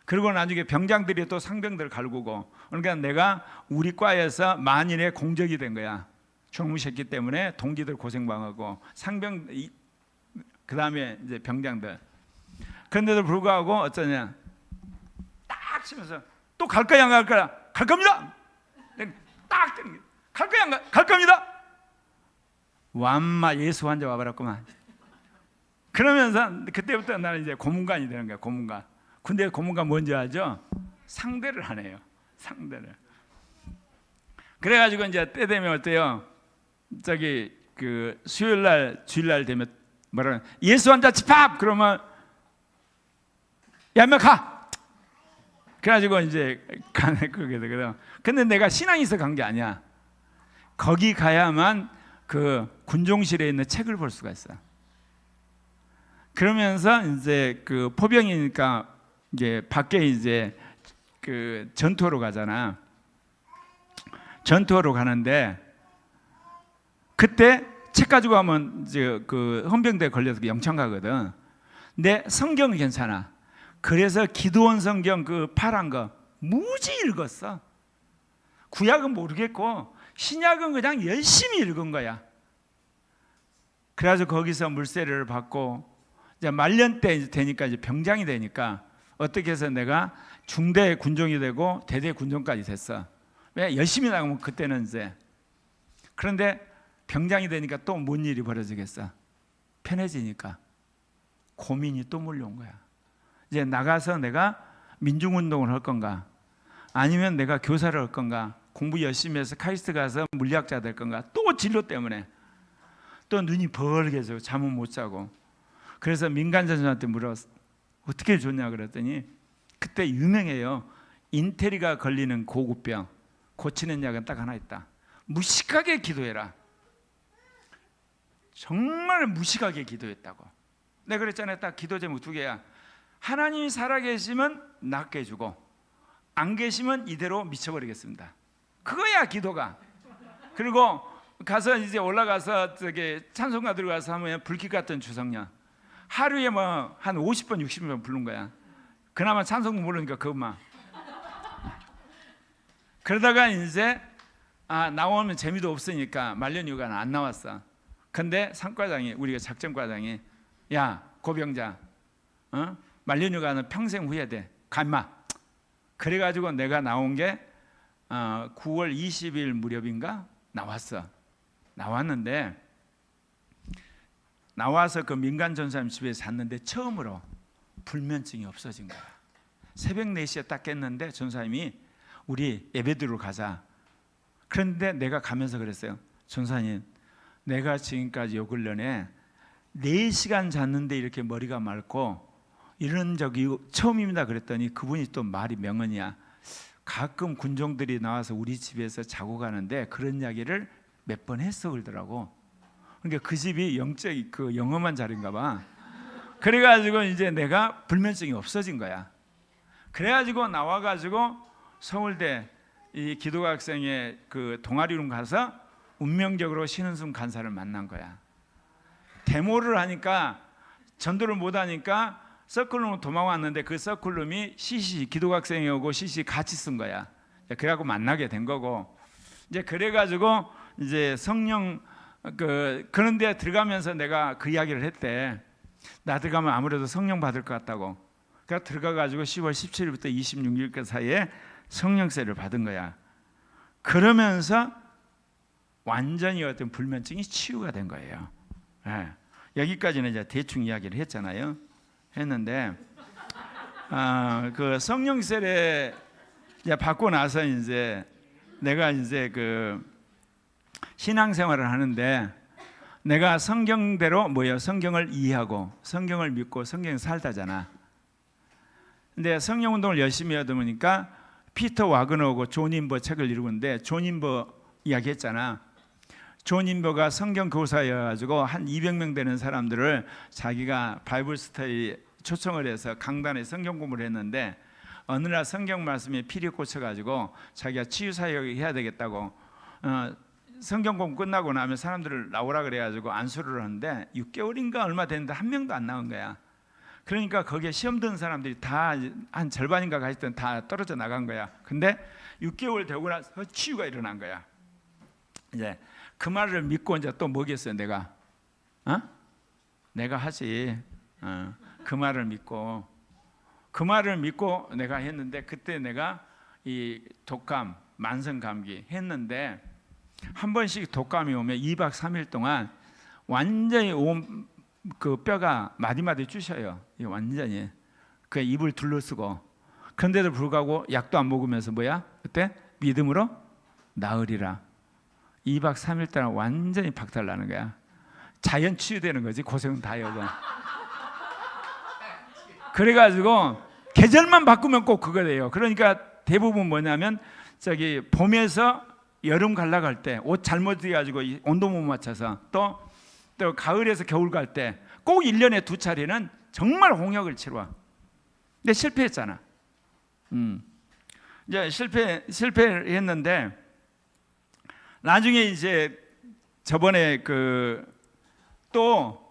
그리고 나중에 병장들이 또 상병들 갈구고, 그러니까 내가 우리 과에서 만인의 공적이 된 거야. 총무셨기 때문에 동기들 고생방하고 상병, 그 다음에 이제 병장들. 그런데도 불구하고 어쩌냐, 딱 치면서 또 갈 거야 안 갈 거야? 갈 겁니다. 딱 갈 거야 안 갈 겁니다. 완마 예수 환자 와버렸구만. 그러면서 그때부터 나는 이제 고문관이 되는 거야. 고문관. 근데 고문관 뭔지 알죠? 상대를 하네요. 상대를. 그래가지고 이제 때 되면 어때요? 수요일날 주일날 되면 뭐라, 예수 환자 집합 그러면 야, 인마 가. 그래가지고 이제 그렇게 되거든. 근데 내가 신앙이 있어 간 게 아니야. 거기 가야만 군종실에 있는 책을 볼 수가 있어. 그러면서 이제 포병이니까 이제 밖에 이제 전투하러 가잖아. 전투하러 가는데 그때 책 가지고 가면 이제 헌병대에 걸려서 영창 가거든. 근데 성경은 괜찮아. 그래서 기도원 성경 파란 거 무지 읽었어. 구약은 모르겠고 신약은 그냥 열심히 읽은 거야. 그래가지고 거기서 물세례를 받고 이제 말년 때 되니까 이제 병장이 되니까 어떻게 해서 내가 중대 군종이 되고 대대 군종까지 됐어. 왜? 열심히 나가면 그때는 이제. 그런데 병장이 되니까 또 뭔 일이 벌어지겠어? 편해지니까 고민이 또 몰려온 거야. 이제 나가서 내가 민중운동을 할 건가? 아니면 내가 교사를 할 건가? 공부 열심히 해서 카이스트 가서 물리학자 될 건가? 또 진로 때문에 또 눈이 벌게져 잠은 못 자고. 그래서 민간전선한테 물어봤어. 어떻게 좋냐 그랬더니 그때 유명해요. 인테리가 걸리는 고급병 고치는 약은 딱 하나 있다. 무식하게 기도해라. 정말 무식하게 기도했다고. 내가 그랬잖아요. 딱 기도 제목 두 개야. 하나님이 살아계시면 낫게 해주고 안 계시면 이대로 미쳐버리겠습니다. 그거야 기도가. 그리고 가서 이제 올라가서 저기 찬송가 들어가서 하면 불빛 같은 주성령 하루에 뭐 한 50번 60번 부른 거야. 그나마 찬송 부르니까 그것만. 그러다가 이제 나오면 재미도 없으니까 말년휴가는 안 나왔어. 근데 상과장이 우리가 작전과장이 야 고병자 말년휴가는 평생 후회돼. 가 임마. 그래가지고 내가 나온 게 9월 20일 무렵인가 나왔어. 나왔는데 나와서 그 민간 전사님 집에 잤는데 처음으로 불면증이 없어진 거야. 새벽 4시에 딱 깼는데 전사님이 우리 예배드리러 가자. 그런데 내가 가면서 그랬어요. 전사님 내가 지금까지 요 근련에 4시간 잤는데 이렇게 머리가 맑고 이런 적이 처음입니다. 그랬더니 그분이 또 말이 명언이야. 가끔 군종들이 나와서 우리 집에서 자고 가는데 그런 이야기를 몇 번 했어 그러더라고. 그러니까 그 집이 영적 그 영험한 자리인가 봐. 그래가지고 이제 내가 불면증이 없어진 거야. 그래가지고 나와가지고 서울대 이 기도학생의 그 동아리로 가서 운명적으로 신은순 간사를 만난 거야. 데모를 하니까 전도를 못 하니까 서클룸 도망왔는데 그 서클룸이 CC 기도학생이 오고 CC 같이 쓴 거야. 그래갖고 만나게 된 거고. 이제 그래가지고 이제 성령 그런데 들어가면서 내가 그 이야기를 했대. 나 들어가면 아무래도 성령 받을 것 같다고. 그러니까 들어가가지고 10월 17일부터 26일까지 사이에 성령세를 받은 거야. 그러면서 완전히 어떤 불면증이 치유가 된 거예요. 네. 여기까지는 이제 대충 이야기를 했잖아요. 했는데 그 성령세를 이제 받고 나서 이제 내가 이제 그 신앙생활을 하는데 내가 성경대로 성경을 이해하고 성경을 믿고 성경 살다잖아. 근데 성령운동을 열심히 하다 보니까 피터 와그너하고 존 인버 책을 읽었는데 존 인버 이야기했잖아. 존 인버가 성경 교사여가지고 한 200명 되는 사람들을 자기가 바이블 스터디 초청을 해서 강단에 성경 공부를 했는데 어느 날 성경 말씀에 피리 꽂혀가지고 자기가 치유사역을 해야 되겠다고 성경 공부 끝나고 나면 사람들을 나오라 그래가지고 안수를 하는데 6개월인가 얼마 됐는데 한 명도 안 나온 거야. 그러니까 거기에 시험 든 사람들이 다 한 절반인가 가있던 다 떨어져 나간 거야. 근데 6개월 되고 나서 치유가 일어난 거야. 이제 그 말을 믿고 이제 또 뭐겠어요 내가? 내가 하지. 그 말을 믿고 내가 했는데 그때 내가 이 독감, 만성 감기 했는데 한 번씩 독감이 오면 2박 3일 동안 완전히 온 그 뼈가 마디마디 쑤셔요. 완전히 그 입을 둘러쓰고. 그런데도 불구하고 약도 안 먹으면서 그때 믿음으로 나으리라. 2박 3일 동안 완전히 박탈나는 거야. 자연 치유되는 거지. 고생은 다 하고. 그래가지고 계절만 바꾸면 꼭 그거 돼요. 그러니까 대부분 뭐냐면 저기 봄에서 여름 갈라갈 때 옷 잘못 입어가지고 온도 못 맞춰서 또 가을에서 겨울 갈 때 꼭 1년에 2차례는 정말 홍역을 치러. 근데 실패했잖아. 이제 실패했는데 나중에 이제 저번에 또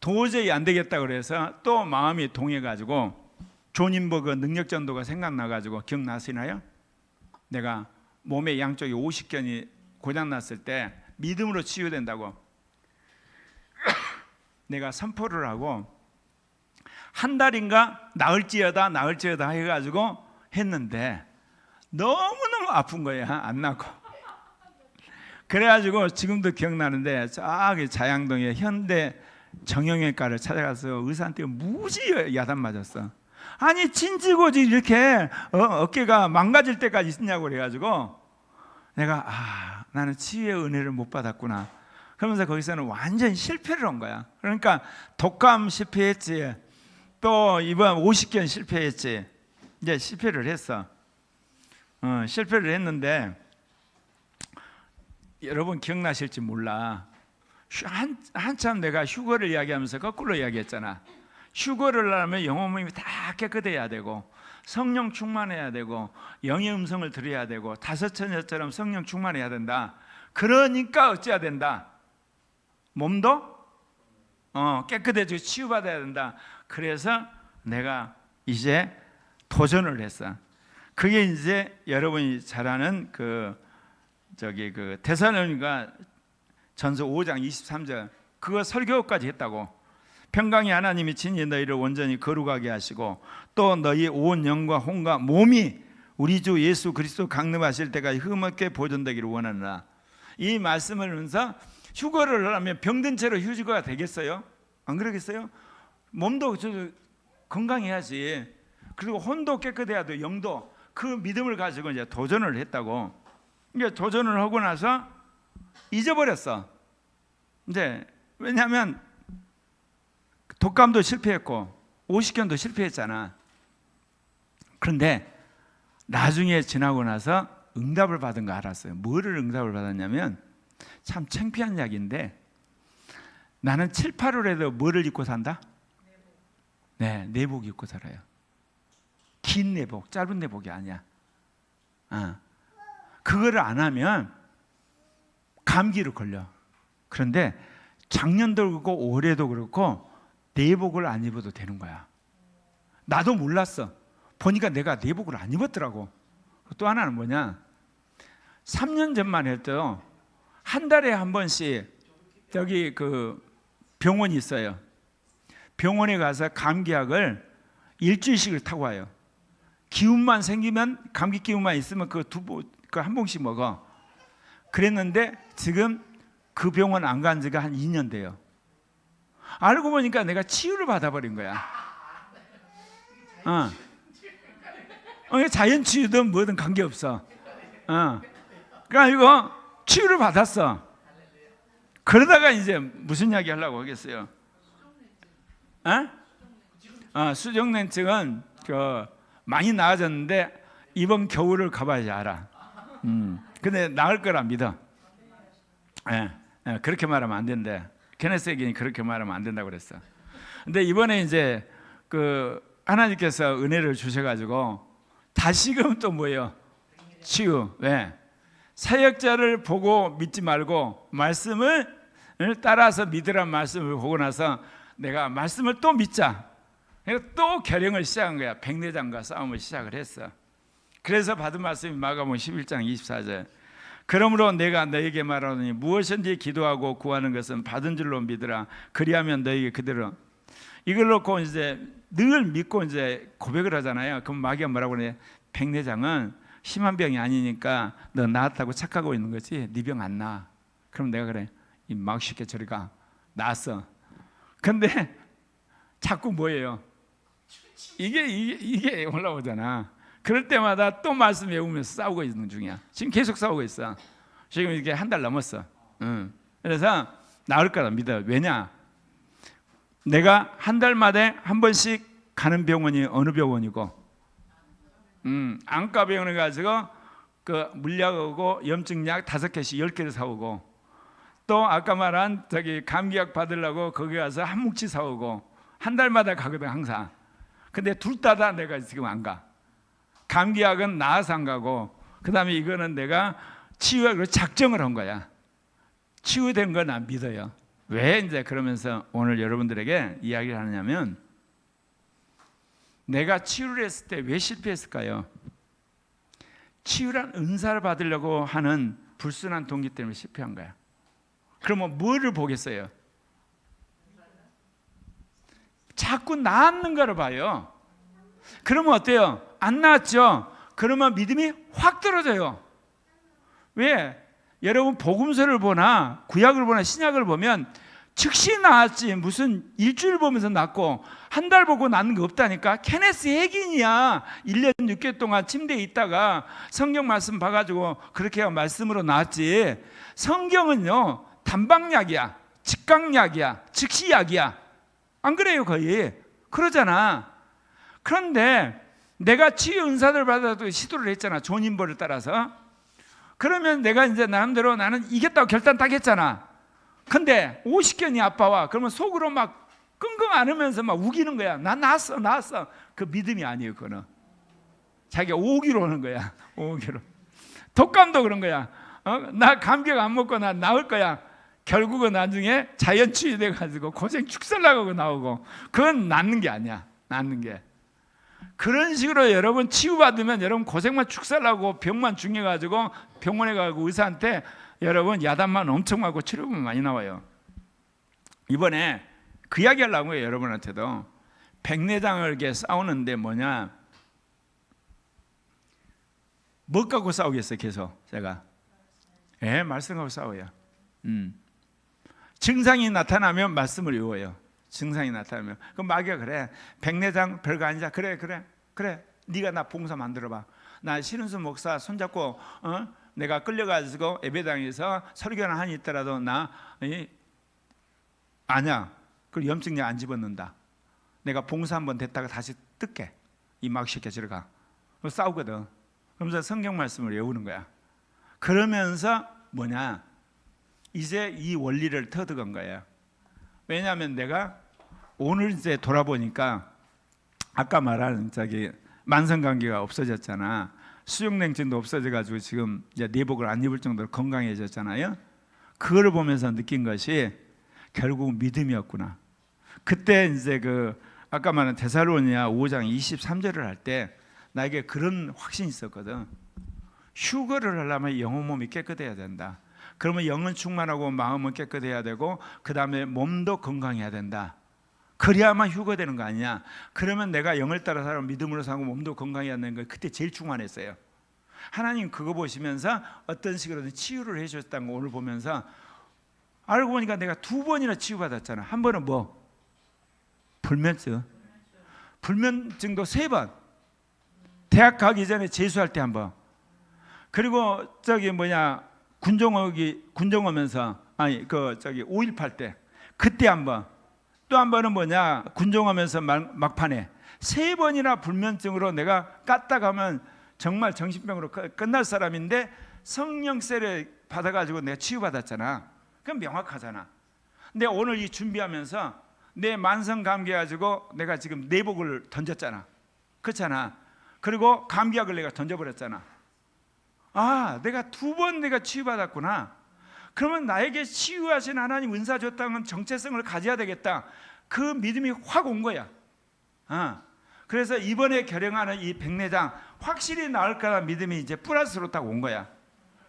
도저히 안 되겠다 그래서 또 마음이 동해가지고 존 인버그 능력전도가 생각나가지고 기억나시나요? 내가 몸의 양쪽에 50견이 고장났을 때 믿음으로 치유된다고 내가 선포를 하고 한 달인가 나을지어다 해가지고 했는데 너무너무 아픈 거야. 안 나고. 그래가지고 지금도 기억나는데 저기 자양동에 현대 정형외과를 찾아가서 의사한테 무지 야단 맞았어. 아니 진지고지 이렇게 어깨가 망가질 때까지 있냐고 그래가지고 내가 나는 치유의 은혜를 못 받았구나. 그러면서 거기서는 완전히 실패를 한 거야. 그러니까 독감 실패했지, 또 이번 50견 실패했지. 이제 실패를 했어. 실패를 했는데 여러분 기억나실지 몰라. 한참 내가 휴거를 이야기하면서 거꾸로 이야기했잖아. 휴거를 하면 영혼 몸이 다 깨끗해야 되고 성령 충만해야 되고 영의 음성을 들어야 되고 다섯 처녀처럼 성령 충만해야 된다. 그러니까 어찌해야 된다? 몸도 깨끗해지고 치유받아야 된다. 그래서 내가 이제 도전을 했어. 그게 이제 여러분이 잘 아는 그 데살로니가 전서 5장 23절 그거 설교까지 했다고. 평강의 하나님이 친히 너희를 온전히 거룩하게 하시고 또 너희 온 영과 혼과 몸이 우리 주 예수 그리스도 강림하실 때까지 흠없게 보존되기를 원하노라. 이 말씀을 하면서 휴거를 하면 병든 채로 휴거가 되겠어요? 안 그러겠어요? 몸도 건강해야지. 그리고 혼도 깨끗해야 돼. 영도. 그 믿음을 가지고 이제 도전을 했다고. 이제 도전을 하고 나서 잊어버렸어. 이제 왜냐하면 독감도 실패했고 50견도 실패했잖아. 그런데 나중에 지나고 나서 응답을 받은 거 알았어요. 뭐를 응답을 받았냐면 참 창피한 이야기인데 나는 7, 8월에도 뭐를 입고 산다? 네, 내복 입고 살아요. 긴 내복, 짧은 내복이 아니야. 그거를 안 하면 감기를 걸려. 그런데 작년도 그렇고 올해도 그렇고 내복을 안 입어도 되는 거야. 나도 몰랐어. 보니까 내가 내복을 안 입었더라고. 또 하나는 뭐냐? 3년 전만 해도 한 달에 한 번씩 여기 그 병원이 있어요. 병원에 가서 감기약을 일주일씩을 타고 와요. 기운만 생기면, 감기 기운만 있으면 그 한 봉씩 먹어. 그랬는데 지금 그 병원 안 간 지가 한 2년 돼요. 알고 보니까 내가 치유를 받아버린 거야. 자연 치유든 뭐든 관계없어. 그러니까 이거 치유를 받았어. 그러다가 이제 무슨 이야기 하려고 하겠어요? 수족냉증은 많이 나아졌는데 이번 겨울을 가봐야지 알아. 근데 나을 거라 믿어. 그렇게 말하면 안 된대. 케네스에게 그렇게 말하면 안 된다고 그랬어. 근데 이번에 이제 그 하나님께서 은혜를 주셔가지고 다시금 또 뭐예요? 치유. 왜? 사역자를 보고 믿지 말고 말씀을 따라서 믿으란 말씀을 보고 나서 내가 말씀을 또 믿자. 그래서 또 결영을 시작한 거야. 백내장과 싸움을 시작을 했어. 그래서 받은 말씀이 마가복음 11장 24절. 그러므로 내가 너에게 말하노니 무엇인지 기도하고 구하는 것은 받은 줄로 믿으라. 그리하면 너에게 그대로. 이걸 놓고 이제 늘 믿고 이제 고백을 하잖아요. 그럼 마귀가 뭐라고 그래? 백내장은 심한 병이 아니니까 너 나았다고 착각하고 있는 거지. 네 병 안 나. 그럼 내가 그래. 이 막쉽게 저리 가. 나았어. 근데 자꾸 뭐예요? 이게 올라오잖아. 그럴 때마다 또 말씀 외우면서 싸우고 있는 중이야. 지금 계속 싸우고 있어. 지금 이게 한 달 넘었어. 그래서 나을 거라 믿어. 왜냐? 내가 한 달마다 한 번씩 가는 병원이 어느 병원이고, 안과 병원에 가지고 그 물약하고 염증약 5개씩 10개를 사오고, 또 아까 말한 저기 감기약 받으려고 거기 가서 한 뭉치 사오고, 한 달마다 가거든 항상. 근데 둘 다 내가 지금 안 가. 감기약은 나아서 안 가고, 그 다음에 이거는 내가 치유약으로 작정을 한 거야. 치유된 건 안 믿어요. 왜 이제 그러면서 오늘 여러분들에게 이야기를 하느냐면, 내가 치유를 했을 때 왜 실패했을까요? 치유란 은사를 받으려고 하는 불순한 동기 때문에 실패한 거야. 그러면 뭐를 보겠어요? 자꾸 나았는 거를 봐요. 그러면 어때요? 안 나았죠? 그러면 믿음이 확 떨어져요. 왜? 여러분 복음서를 보나 구약을 보나 신약을 보면 즉시 나았지 무슨 일주일 보면서 낫고 한 달 보고 낫는 거 없다니까. 케네스 해긴이야 1년 6개월 동안 침대에 있다가 성경 말씀 봐가지고 그렇게 말씀으로 나았지. 성경은요 단방약이야, 직강약이야, 즉시약이야. 안 그래요? 거의 그러잖아. 그런데 내가 치유 은사를 받아도 시도를 했잖아, 존인벌을 따라서. 그러면 내가 이제 나름대로 나는 이겼다고 결단 딱 했잖아. 근데 50견이 아빠와 그러면 속으로 막 끙끙 앓으면서 막 우기는 거야. 나 나았어. 그 믿음이 아니에요. 그거는 자기가 오기로 오는 거야. 오기로. 독감도 그런 거야. 나 감기약 안 먹고 나 나을 거야. 결국은 나중에 자연 치유돼 가지고 고생 축살나가고 나오고. 그건 낫는 게 아니야. 낫는 게. 그런 식으로 여러분 치유받으면 여러분 고생만 축살나고 병만 중요해가지고 병원에 가고 의사한테 여러분 야단만 엄청 맞고 치료비만 많이 나와요. 이번에 그 이야기 하려고 해요. 여러분한테도. 백내장을 이렇게 싸우는데 뭐냐, 뭐 갖고 싸우겠어요? 계속 제가 말씀하고 싸워요. 증상이 나타나면 말씀을 외워요. 증상이 나타나면. 그럼 마귀가 그래, 백내장 별거 아니자. 그래 네가 나 봉사 만들어봐. 나 신은수 목사 손잡고 내가 끌려가지고 예배당에서 설교를 하니 있더라도 나 아니야. 그 염증약 안 집어넣는다. 내가 봉사 한번 됐다가 다시 뜯게. 이 막시켜 들어가. 싸우거든. 그러면서 성경 말씀을 외우는 거야. 그러면서 뭐냐, 이제 이 원리를 터득한 거예요. 왜냐하면 내가 오늘 이제 돌아보니까 아까 말한 만성감기가 없어졌잖아. 수족냉증도 없어져가지고 지금 이제 내복을 안 입을 정도로 건강해졌잖아요. 그걸 보면서 느낀 것이 결국 믿음이었구나. 그때 이제 아까 말한 데살로니가 5장 23절을 할 때 나에게 그런 확신이 있었거든. 휴거를 하려면 영혼 몸이 깨끗해야 된다. 그러면 영은 충만하고 마음은 깨끗해야 되고 그 다음에 몸도 건강해야 된다. 그래야만 휴거되는 거 아니냐. 그러면 내가 영을 따라 살아 믿음으로 살고 몸도 건강해야 되는 거 그때 제일 충만했어요. 하나님 그거 보시면서 어떤 식으로든 치유를 해주셨다는 거 오늘 보면서 알고 보니까 내가 2번이나 치유받았잖아. 한 번은 뭐? 불면증. 불면증도 3번. 대학 가기 전에 재수할 때 한 번. 그리고 군종 오면서 5.18 때 그때 한 번. 또 한 번은 뭐냐, 군종하면서 막판에 3번이나 불면증으로 내가 깠다 가면 정말 정신병으로 끝날 사람인데 성령세를 받아가지고 내가 치유받았잖아. 그건 명확하잖아. 근데 오늘 이 준비하면서 내 만성 감기 가지고 내가 지금 내복을 던졌잖아. 그렇잖아. 그리고 감기약을 내가 던져버렸잖아. 아, 내가 2번 내가 치유받았구나. 그러면 나에게 치유하신 하나님 은사 줬다는 정체성을 가져야 되겠다. 그 믿음이 확 온 거야. 그래서 이번에 결행하는 이 백내장 확실히 나을 거라는 믿음이 이제 플러스로 딱 온 거야.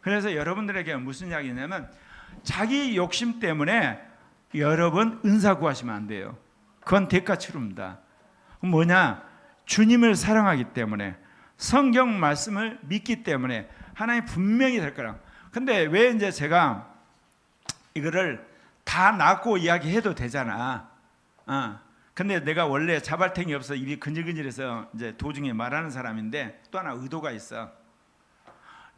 그래서 여러분들에게 무슨 이야기냐면 자기 욕심 때문에 여러분 은사 구하시면 안 돼요. 그건 대가 치릅니다. 뭐냐, 주님을 사랑하기 때문에 성경 말씀을 믿기 때문에 하나님 분명히 될 거라. 근데 왜 이제 제가 이거를 다 낫고 이야기해도 되잖아. 근데 내가 원래 자발탱이 없어 입이 근질근질해서 이제 도중에 말하는 사람인데 또 하나 의도가 있어.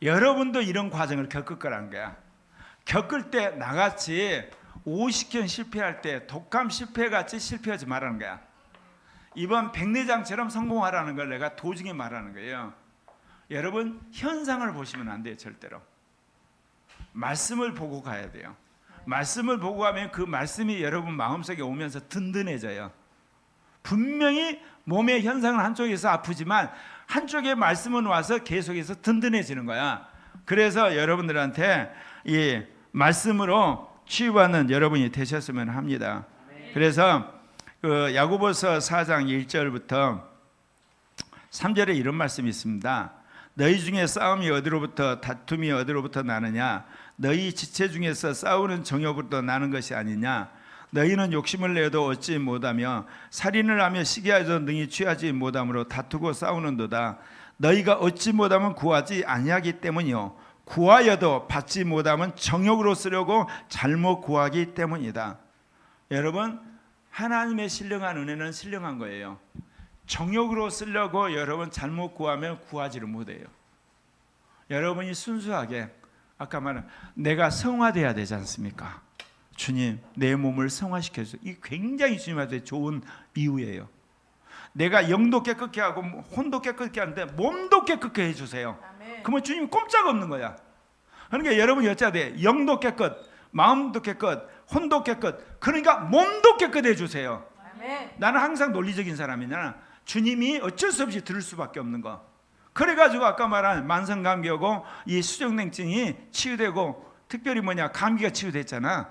여러분도 이런 과정을 겪을 거라는 거야. 겪을 때 나같이 50견 실패할 때 독감 실패같이 실패하지 말라는 거야. 이번 백내장처럼 성공하라는 걸 내가 도중에 말하는 거예요. 여러분 현상을 보시면 안 돼요. 절대로. 말씀을 보고 가야 돼요. 말씀을 보고 가면 그 말씀이 여러분 마음속에 오면서 든든해져요. 분명히 몸의 현상은 한쪽에서 아프지만 한쪽에 말씀은 와서 계속해서 든든해지는 거야. 그래서 여러분들한테 이 말씀으로 치유받는 여러분이 되셨으면 합니다. 그래서 야고보서 4장 1절부터 3절에 이런 말씀이 있습니다. 너희 중에 싸움이 어디로부터 다툼이 어디로부터 나느냐? 너희 지체 중에서 싸우는 정욕으로부터 나는 것이 아니냐? 너희는 욕심을 내어도 얻지 못하며 살인을 하며 시기하여도 능히 취하지 못함으로 다투고 싸우는도다. 너희가 얻지 못하면 구하지 아니하기 때문이요 구하여도 받지 못하면 정욕으로 쓰려고 잘못 구하기 때문이다. 여러분, 하나님의 신령한 은혜는 신령한 거예요. 정욕으로 쓰려고 여러분 잘못 구하면 구하지를 못해요. 여러분이 순수하게, 아까 말한 내가 성화돼야 되지 않습니까? 주님, 내 몸을 성화시켜주세요. 이 굉장히 주님한테 좋은 이유예요. 내가 영도 깨끗게 하고 혼도 깨끗게 하는데 몸도 깨끗게 해주세요. 그러면 주님이 꼼짝없는 거야. 그러니까 여러분이 어찌해야 돼? 영도 깨끗, 마음도 깨끗, 혼도 깨끗, 그러니까 몸도 깨끗해 주세요. 나는 항상 논리적인 사람이냐, 주님이 어쩔 수 없이 들을 수밖에 없는 거. 그래가지고 아까 말한 만성감기하고 이 수족냉증이 치유되고, 특별히 뭐냐, 감기가 치유됐잖아.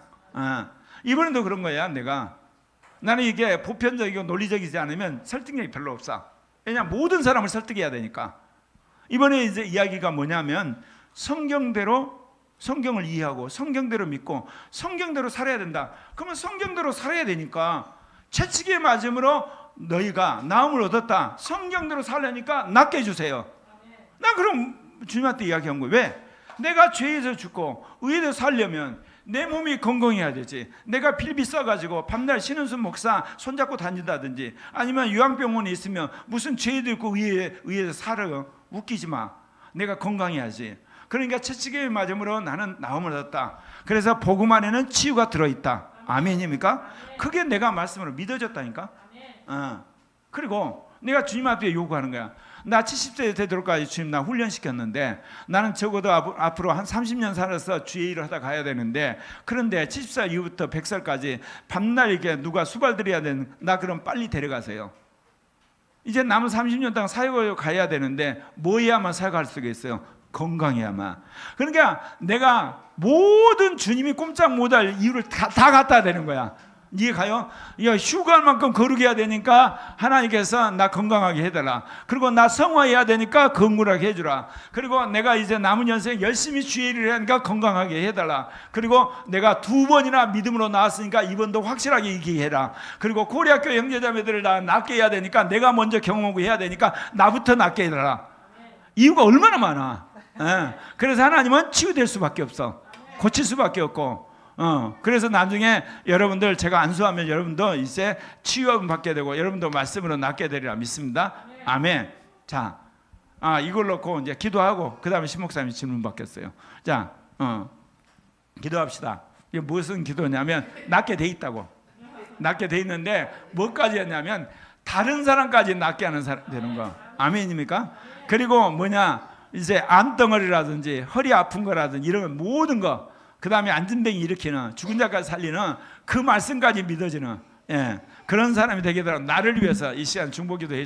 이번에도 그런 거야. 나는 이게 보편적이고 논리적이지 않으면 설득력이 별로 없어. 왜냐, 모든 사람을 설득해야 되니까. 이번에 이제 이야기가 뭐냐면, 성경대로 성경을 이해하고 성경대로 믿고 성경대로 살아야 된다. 그러면 성경대로 살아야 되니까 채찍에 맞음으로 너희가 나음을 얻었다. 성경대로 살려니까 낫게 해주세요. 난 그럼 주님한테 이야기한 거예요. 왜? 내가 죄에서 죽고 의에서 살려면 내 몸이 건강해야 되지. 내가 필비 써가지고 밤날 신은순 목사 손잡고 다닌다든지, 아니면 요양병원에 있으면 무슨 죄도 있고 의에서 살아. 웃기지 마. 내가 건강해야지. 그러니까 채찍에 맞음으로 나는 나음을 얻었다. 그래서 복음 안에는 치유가 들어있다. 아멘입니까? 그게 내가 말씀으로 믿어졌다니까. 그리고 내가 주님 앞에 요구하는 거야. 나 70세 되도록까지 주님 나 훈련시켰는데, 나는 적어도 앞으로 한 30년 살아서 주의 일을 하다 가야 되는데, 그런데 70살 이후부터 100살까지 밤날 이렇게 누가 수발드려야 되는, 나 그럼 빨리 데려가세요. 이제 남은 30년 동안 사역을 가야 되는데 뭐 해야만 사역할 수가 있어요? 건강해야만. 그러니까 내가 모든 주님이 꼼짝 못할 이유를 다 갖다 대는 거야. 이해가요? 휴가할 만큼 거룩해야 되니까 하나님께서 나 건강하게 해달라. 그리고 나 성화해야 되니까 건강하게 해주라. 그리고 내가 이제 남은 연생 열심히 주의 일을 하니까 건강하게 해달라. 그리고 내가 2번이나 믿음으로 나왔으니까 이번도 확실하게 이기게 해라. 그리고 고려학교 형제자매들을 나 낫게 해야 되니까 내가 먼저 경험하고 해야 되니까 나부터 낫게 해달라. 이유가 얼마나 많아. 그래서 하나님은 치유될 수밖에 없어. 고칠 수밖에 없고. 그래서 나중에 여러분들 제가 안수하면 여러분도 이제 치유함 받게 되고 여러분도 말씀으로 낫게 되리라 믿습니다. 아멘. 자, 이걸 놓고 이제 기도하고 그 다음에 신목사님이 질문 받겠어요. 자, 기도합시다. 이게 무슨 기도냐면 낫게 돼 있다고. 낫게 돼 있는데 뭐까지 했냐면 다른 사람까지 낫게 하는 사람 되는 거. 아멘입니까? 그리고 뭐냐, 이제 암덩어리라든지 허리 아픈 거라든지 이런 모든 거, 그 다음에 안진뱅이 일으키는, 죽은 자까지 살리는 그 말씀까지 믿어지는, 그런 사람이 되게 되도록 나를 위해서 이 시간 중보기도 해